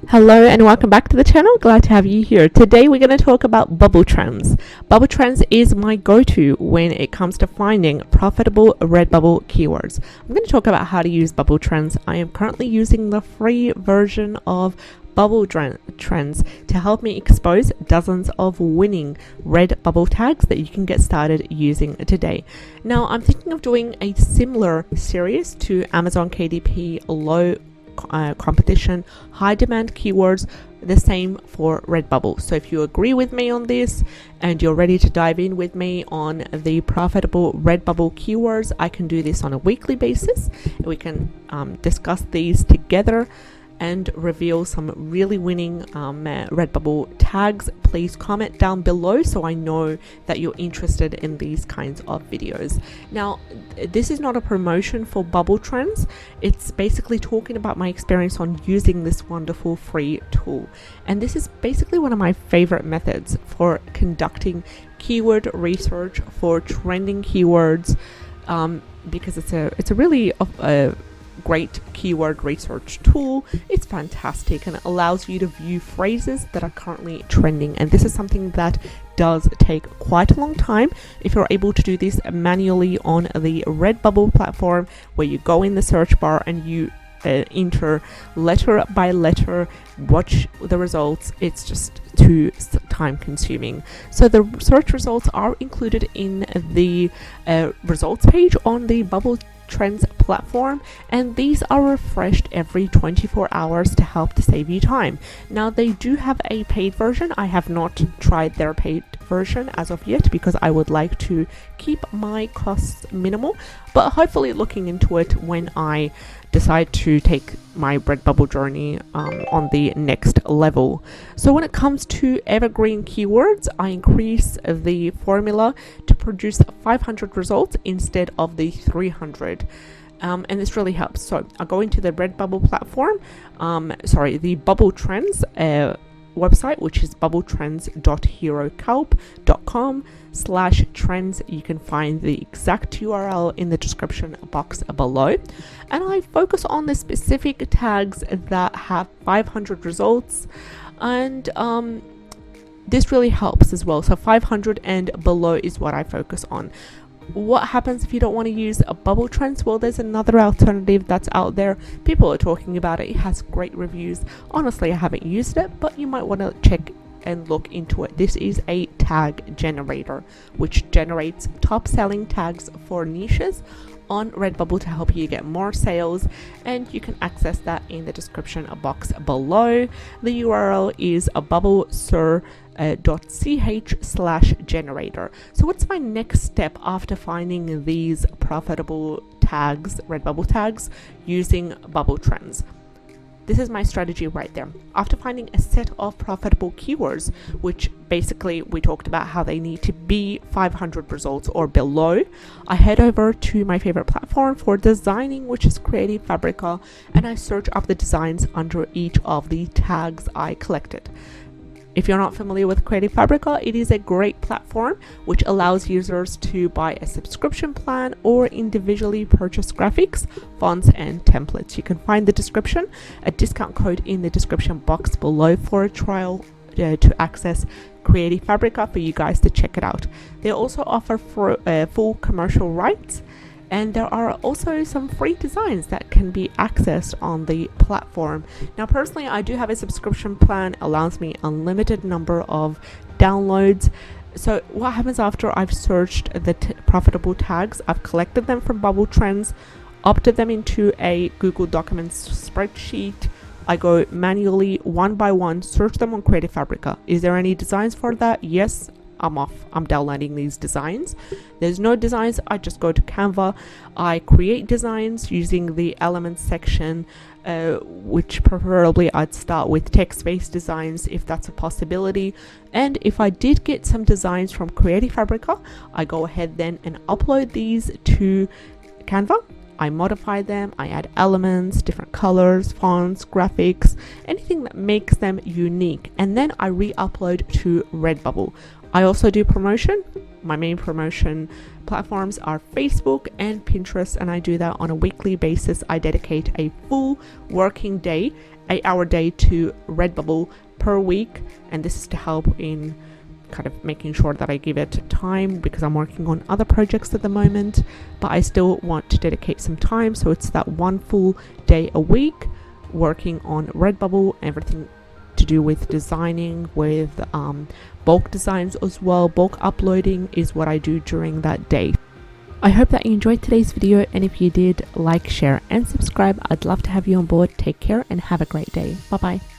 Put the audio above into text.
Hello and welcome back to the channel. Glad to have you here. Today we're going to talk about BubbleTrends. BubbleTrends is my go-to when it comes to finding profitable Redbubble keywords. I'm going to talk about how to use BubbleTrends. I am currently using the free version of BubbleTrends to help me expose dozens of winning Redbubble tags that you can get started using today. Now I'm thinking of doing a similar series to Amazon KDP low competition, high demand keywords, the same for Redbubble. So if you agree with me on this and you're ready to dive in with me on the profitable Redbubble keywords, I can do this on a weekly basis. We can discuss these together and reveal some really winning Redbubble tags. Please comment down below so I know that you're interested in these kinds of videos. Now, this is not a promotion for BubbleTrends. It's basically talking about my experience on using this wonderful free tool. And this is basically one of my favorite methods for conducting keyword research for trending keywords, because it's a really great keyword research tool. It's fantastic and it allows you to view phrases that are currently trending, and this is something that does take quite a long time. If you're able to do this manually on the Redbubble platform, where you go in the search bar and you enter letter by letter, watch the results, it's just too time consuming. So the search results are included in the results page on the BubbleTrends platform, and these are refreshed every 24 hours to help to save you time. Now they do have a paid version. I have not tried their paid version as of yet because I would like to keep my costs minimal, but hopefully looking into it when I decide to take my Redbubble journey on the next level. So when it comes to evergreen keywords, I increase the formula to produce 500 results instead of the 300. And this really helps. So I'll go into the Redbubble platform, the BubbleTrends website, which is bubbletrends.heroculp.com/trends. You can find the exact URL in the description box below. And I focus on the specific tags that have 500 results, and this really helps as well. So 500 and below is what I focus on. What happens if you don't want to use a BubbleTrends? Well, there's another alternative that's out there. People are talking about it. It has great reviews. Honestly, I haven't used it, but you might want to check and look into it. This is a tag generator, which generates top selling tags for niches on Redbubble to help you get more sales, and you can access that in the description box below. The URL is a bubblecer.ch/generator. So what's my next step after finding these profitable tags, Redbubble tags, using BubbleTrends? This is my strategy right there. After finding a set of profitable keywords, which basically we talked about how they need to be 500 results or below, I head over to my favorite platform for designing, which is Creative Fabrica, and I search up the designs under each of the tags I collected. If you're not familiar with Creative Fabrica, it is a great platform which allows users to buy a subscription plan or individually purchase graphics, fonts, and templates. You can find the a discount code in the description box below for a trial to access Creative Fabrica for you guys to check it out. They also offer full commercial rights, and there are also some free designs that can be accessed on the platform. Now, personally, I do have a subscription plan, allows me unlimited number of downloads. So what happens after I've searched the profitable tags, I've collected them from BubbleTrends, opted them into a Google Documents spreadsheet. I go manually one by one, search them on Creative Fabrica. Is there any designs for that? Yes. I'm off. I'm downloading these designs. There's no designs. I just go to CANVA. I create designs using the elements section, which preferably I'd start with text-based designs if that's a possibility. And if I did get some designs from Creative Fabrica, I go ahead then and upload these to CANVA. I modify them, I add elements, different colors, fonts, graphics, anything that makes them unique, and then I re-upload to Redbubble. I also do promotion my main promotion platforms are Facebook and Pinterest, and I do that on a weekly basis. I dedicate a full working day, 8-hour day, to Redbubble per week, and this is to help in kind of making sure that I give it time because I'm working on other projects at the moment, but I still want to dedicate some time. So it's that one full day a week working on Redbubble, everything to do with designing, with bulk designs as well. Bulk uploading is what I do during that day. I hope that you enjoyed today's video, and if you did, like, share and subscribe. I'd love to have you on board. Take care and have a great day. Bye bye.